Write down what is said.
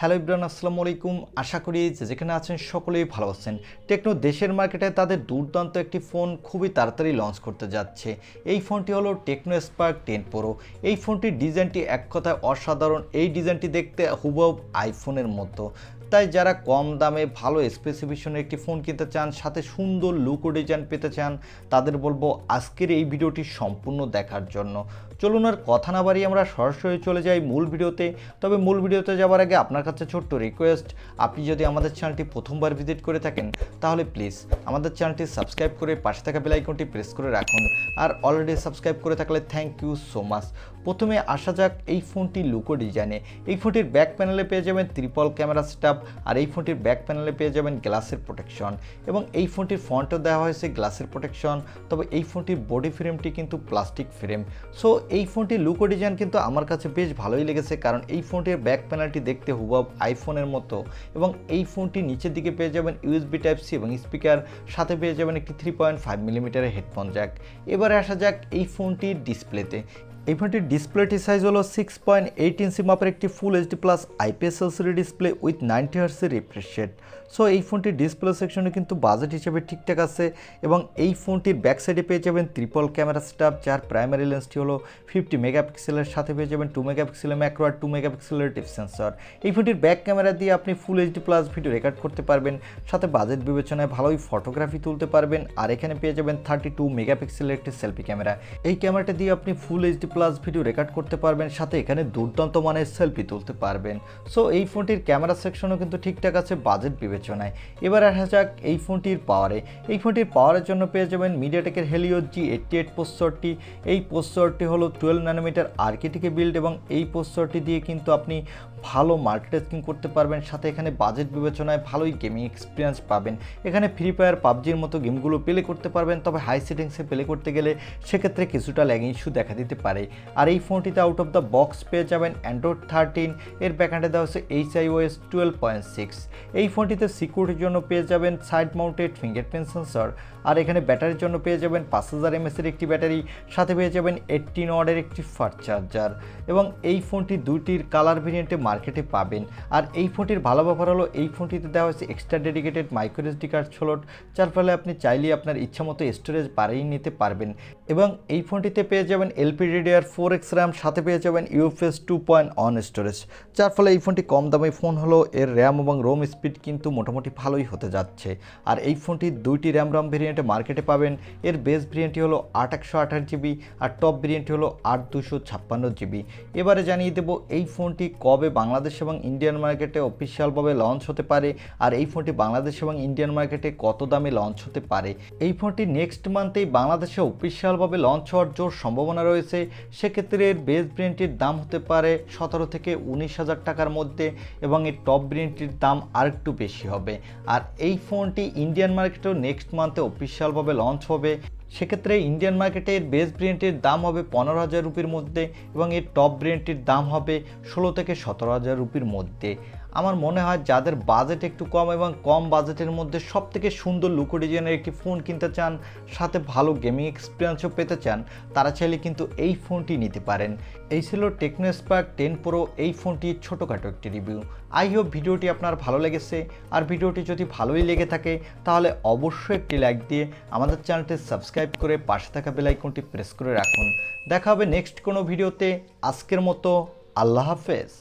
Hello Ibran, আসসালামু আলাইকুম। আশা করি যেখানে আছেন সকলেই ভালো আছেন। টেকনো দেশের মার্কেটে তাদের দুর্দান্ত একটি ফোন খুবই তাড়াতাড়ি লঞ্চ করতে যাচ্ছে। এই ফোনটি হলো টেকনো স্পার্ক 10 প্রো। এই ফোনটির ডিজাইনটি এক কথায় অসাধারণ। এই ডিজাইনটি দেখতে হুবহু আইফোনের মতো। তাই যারা কম দামে ভালো স্পেসিফিকেশনের একটি ফোন কিনতে চান, সাথে সুন্দর লুক ও ডিজাইন পেতে চান, তাদের বলবো আজকের এই ভিডিওটি সম্পূর্ণ দেখার জন্য। চলুন আর কথা না বাড়িয়ে আমরা সরাসরি চলে যাই মূল ভিডিওতে। তবে মূল ভিডিওতে যাওয়ার আগে আপনার কাছে ছোট্ট রিকোয়েস্ট, আপনি যদি আমাদের চ্যানেলটি প্রথমবার ভিজিট করে থাকেন তাহলে প্লিজ আমাদের চ্যানেলটি সাবস্ক্রাইব করে পাশে থাকা বেল আইকনটি প্রেস করে রাখুন। আর অলরেডি সাবস্ক্রাইব করে থাকলে থ্যাংক ইউ সো মাচ। প্রথমে আসা যাক এই ফোনটি লুক ও ডিজাইনে। এই ফোনটির ব্যাক প্যানেলে পেয়ে যাবেন ট্রিপল ক্যামেরা সেটআপ, আর এই ফোনটির ব্যাক প্যানেলে পেয়ে যাবেন গ্লাসের প্রোটেকশন, এবং এই ফোনটির ফ্রন্টে দেওয়া হয়েছে গ্লাসের প্রোটেকশন। তবে এই ফোনটির বডি ফ্রেমটি কিন্তু প্লাস্টিক ফ্রেম। সো এই ফোনটির লুক ও ডিজাইন কিন্তু আমার কাছে বেশ ভালোই লেগেছে, কারণ এই ফোনটির ব্যাক প্যানেলটি দেখতে হুবহু আইফোনের মতো, এবং এই ফোনটি নিচের দিকে পেয়ে যাবেন ইউএসবি টাইপ সি এবং স্পিকার, সাথে পেয়ে যাবেন একটি 3.5 মিলিমিটারের হেডফোন জ্যাক। এবারে আসা যাক এই ফোনটির ডিসপ্লেতে। এই ফোনটির ডিসপ্লেটি সাইজ হলো 6.8 ইঞ্চি মাপের একটি full HD plus IPS LCD display with 90 হার্টজের রিফ্রেশ রেট। সো এই ফোনটির ডিসপ্লে সেকশনে কিন্তু বাজেট হিসেবে ঠিকঠাক আছে, এবং এই ফোনটির ব্যাক সাইডে পেয়ে যাবেন ট্রিপল ক্যামেরা সেটআপ, যার প্রাইমারি লেন্সটি হলো 50 মেগাপিক্সেলের, সাথে পেয়ে যাবেন 2 মেগাপিক্সেলের ম্যাক্রো আর 2 মেগাপিক্সেলের টিপ সেন্সর। এই ফোনটির ব্যাক ক্যামেরা দিয়ে আপনি ফুল এইচডি প্লাস ভিডিও রেকর্ড করতে পারবেন, সাথে বাজেট বিবেচনায় ভালোই ফটোগ্রাফি তুলতে পারবেন। আর এখানে পেয়ে যাবেন 32 মেগাপিক্সেলের একটি সেলফি ক্যামেরা। এই ক্যামেরাটা দিয়ে আপনি ফুল এইচডি প্লাস ভিডিও রেকর্ড করতে পারবেন, সাথে এখানে দুর্দান্ত মানের সেলফি তুলতে পারবেন। সো এই ফোনটির ক্যামেরা সেকশনও কিন্তু ঠিকঠাক আছে বাজেট বিবেচনায়। এবার আসা যাক এই ফোনটির পাওয়ারে। এই ফোনটির পাওয়ারের জন্য পেয়ে যাবেন মিডিয়াটেকের হেলিও G88 প্রসেসরটি। এই প্রসেসরটি হলো 12 ন্যানোমিটার আর্কিটেকে বিল্ড, এবং এই প্রসেসরটি দিয়ে কিন্তু আপনি ভালো মাল্টিটাস্কিং করতে পারবেন, সাথে এখানে বাজেট বিবেচনায় ভালোই গেমিং এক্সপিরিয়েন্স পাবেন। এখানে ফ্রি ফায়ার, পাবজির মতো গেমগুলো প্লে করতে পারবেন, তবে হাই সেটিংসে প্লে করতে গেলে সেক্ষেত্রে কিছুটা ল্যাগ ইস্যু দেখা দিতে পারে। আর এই ফোনটিতে আউট অফ দ্য বক্স পেয়ে যাবেন অ্যান্ড্রয়েড 13, এর ব্যাকএন্ডে দেওয়া হচ্ছে HiOS 12.6। এই ফোনটিতে সিকিউরিটির জন্য পেয়ে যাবেন সাইড মাউন্টেড ফিঙ্গারপ্রিন্ট সেন্সর, আর এখানে ব্যাটারির জন্য পেয়ে যাবেন 5000 mAh এর একটি ব্যাটারি, সাথে পেয়ে যাবেন 18 ওয়াটের একটি ফাস্ট চার্জার। এবং এই ফোনটি দুইটির কালার ভেরিয়েন্টে মার্কেটে পাবেন। আর এই ফোনটির ভালো ব্যাপার হলো এই ফোনটিতে দেওয়া হয়েছে extra dedicated micro SD card slot, যার ফলে আপনি চাইলে আপনার ইচ্ছা মতো স্টোরেজ বাড়িয়ে নিতে পারবেন। এবং এই ফোনটিতে পেয়ে যাবেন LPDDR4X RAM, সাথে পেয়ে যাবেন UFS 2.1 স্টোরেজ, যার ফলে এই ফোনটি কম দামি ফোন হলো এর র্যাম এবং রোম স্পিড কিন্তু মোটামুটি ভালোই হতে যাচ্ছে। আর এই ফোনটির দুইটি র্যাম ভেরিয়েন্টে মার্কেটে পাবেন। এর বেস ভেরিয়েন্টটি হলো 8128 জিবি, আর টপ ভেরিয়েন্টটি হলো 8256 জিবি। এবারে জানিয়ে দেব এই ফোনটি কবে বাংলাদেশ এবং ইন্ডিয়ান মার্কেটে অফিসিয়ালভাবে লঞ্চ হতে পারে, আর এই ফোনটি বাংলাদেশ এবং ইন্ডিয়ান মার্কেটে কত দামে লঞ্চ হতে পারে। এই ফোনটি নেক্সট মান্থেই বাংলাদেশে অফিসিয়ালভাবে লঞ্চ হওয়ার জোর সম্ভাবনা রয়েছে। সেক্ষেত্রে এর বেস ভেরিয়েন্টটির দাম হতে পারে 17 থেকে 19,000 টাকার মধ্যে, এবং এর টপ ভেরিয়েন্টটির দাম আরেকটু বেশি হবে। আর এই ফোনটি ইন্ডিয়ান মার্কেটেও নেক্সট মান্থে অফিসিয়ালভাবে লঞ্চ হবে। সেক্ষেত্রে ইন্ডিয়ান মার্কেটে এর বেস ভেরিয়েন্টের দাম হবে 15,000 রুপির মধ্যে, এবং এর টপ ভেরিয়েন্টের দাম হবে 16 থেকে 17,000 রুপির মধ্যে। আমার মনে হয় যাদের বাজেট একটু কম এবং কম বাজেটের মধ্যে সব থেকে সুন্দর লুক ও ডিজাইনের একটি ফোন কিনতে চান, সাথে ভালো গেমিং এক্সপিরিয়েন্সও পেতে চান, তারা চাইলে কিন্তু এই ফোনটি নিতে পারেন। এই ছিল টেকনো স্পার্ক 10 প্রো এই ফোনটির ছোটোখাটো একটি রিভিউ। আই হোপ ভিডিওটি আপনার ভালো লেগেছে। আর ভিডিওটি যদি ভালোই লেগে থাকে তাহলে অবশ্যই একটি লাইক দিয়ে আমাদের চ্যানেলটি সাবস্ক্রাইব করে পাশে থাকা বেল আইকনটি প্রেস করে রাখুন। দেখা হবে নেক্সট কোনো ভিডিওতে। আজকের মতো আল্লাহ হাফেজ।